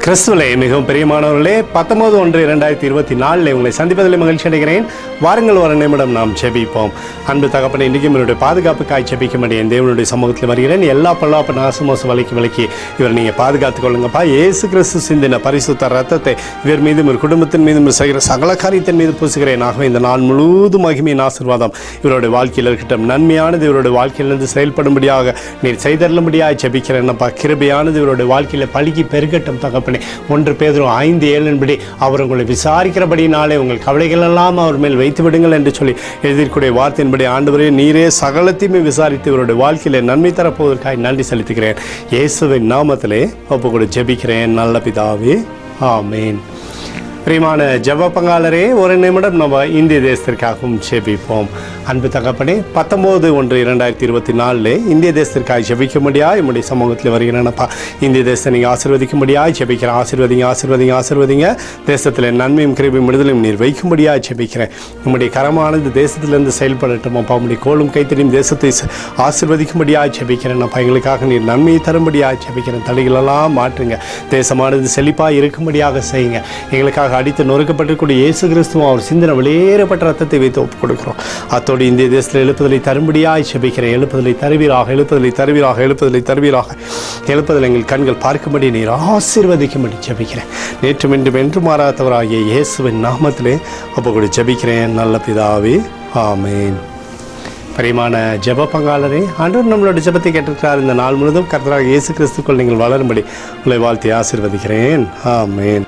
கிறிஸ்துவிலே மிகவும் பிரியமானவர்களே, 19/1/2024 உங்களை சந்திப்பதில் மகிழ்ச்சி அடைகிறேன். வாருங்கள், ஒரு நிமிடம் நாம் ஜெபிப்போம். அன்பு தகப்பனே, இன்றைக்கும் என்னுடைய பாதுகாப்புக்காய் ஜெபிக்கும்படி என் தேவனுடைய சமூகத்தில் வருகிறேன். எல்லா பொல்லாப்பு நாசமோசம் விலக்கி இவர் நீங்கள் பாதுகாத்துக் கொள்ளுங்கப்பா. இயேசு கிறிஸ்து சிந்தின பரிசுத்த ரத்தத்தை இவர் மீதும் இவர் குடும்பத்தின் மீதும் செய்கிற சகல காரியத்தின் மீது பூசுகிறேன். ஆகவே இந்த நாள் முழுவதும் மகிமையின் ஆசீர்வாதம் இவருடைய வாழ்க்கையில் இருக்கட்டும். நன்மையானது இவருடைய வாழ்க்கையிலிருந்து செயல்படும்படியாக நீர் செய்தருளும்படியாக ஜெபிக்கிறேன்ப்பா. கிருபையானது இவருடைய வாழ்க்கையில் பழுகி பெருகட்டும் தகப்பனே. 1 பேதுரு 5:7 அவர் உங்களை விசாரிக்கிறபடினாலே உங்கள் கவலைகள் எல்லாம் அவர் மேல் வைத்து விடுங்கள் என்று சொல்லி எழுதிக்கூடிய வார்த்தையின்படி ஆண்டவரே, நீரே சகலத்தையுமே விசாரித்து இவருடைய வாழ்க்கையிலே நன்மை தரப்போவதற்காக நன்றி செலுத்துகிறேன். இயேசுவின் நாமத்திலே ஒப்பு கூட ஜெபிக்கிறேன் நல்ல பிதாவே, ஆமேன். பிரியமான ஜெப பங்காளரே, ஒரு நிமிடம் நம்ம இந்திய தேசத்திற்காகவும் ஜெபிப்போம். அன்பு தகப்பனே, 19/1/2024 இந்திய தேசத்திற்காக ஜெபிக்கும்படியாக என்னுடைய சமூகத்தில் வருகிறேனப்பா. இந்திய தேசத்தை நீங்கள் ஆசீர்வதிக்கும்படியாக ஜெபிக்கிறேன். ஆசீர்வதிங்க. தேசத்தில் நன்மையும் கிருபையும் விடுதலையும் நீர் வைக்கும்படியாக ஜெபிக்கிறேன். நம்முடைய கரமானது தேசத்திலிருந்து செயல்படட்டும் அப்பா. நம்முடைய கோலும் கைத்தறியும் தேசத்தை ஆசீர்வதிக்கும்படியாக ஜெபிக்கிறேன் அப்பா. எங்களுக்காக நீர் நன்மையை தரும்படியாக ஜெபிக்கிறேன். தடைகளெல்லாம் மாற்றுங்க. தேசமானது செழிப்பாக இருக்கும்படியாக செய்யுங்க. எங்களுக்காக அடித்து நொறுக்கப்பட்டிருக்கூடிய இயேசு கிறிஸ்துவும் அவர் சிந்தனை வெளியேறப்பட்ட ரத்தத்தை வைத்து ஒப்புக் கொடுக்கிறோம். அத்தோடு இந்திய தேசத்தில் எழுப்புதலை தரும்படியாய் ஜெபிக்கிறேன். எழுப்புதலை தருவீராக. எழுப்புதல் எங்கள் கண்கள் பார்க்கும்படி நீர் ஆசீர்வதிக்கும்படி ஜெபிக்கிறேன். நேற்றும் இன்றும் என்று மாறாதவராகிய இயேசுவின் நாமத்திலே ஒப்புக்கொடு ஜெபிக்கிறேன் நல்ல பிதாவே, ஆமேன். பிரியமான ஜெப பங்காளரே, ஆண்டவர் நம்மளோட ஜெபத்தை கேட்டிருக்கிறார். இந்த நாள் முழுவதும் கர்த்தராகிய இயேசு கிறிஸ்துக்குள் நீங்கள் வளரும்படி உங்களை வாழ்த்தி ஆசீர்வதிக்கிறேன். ஆமேன்.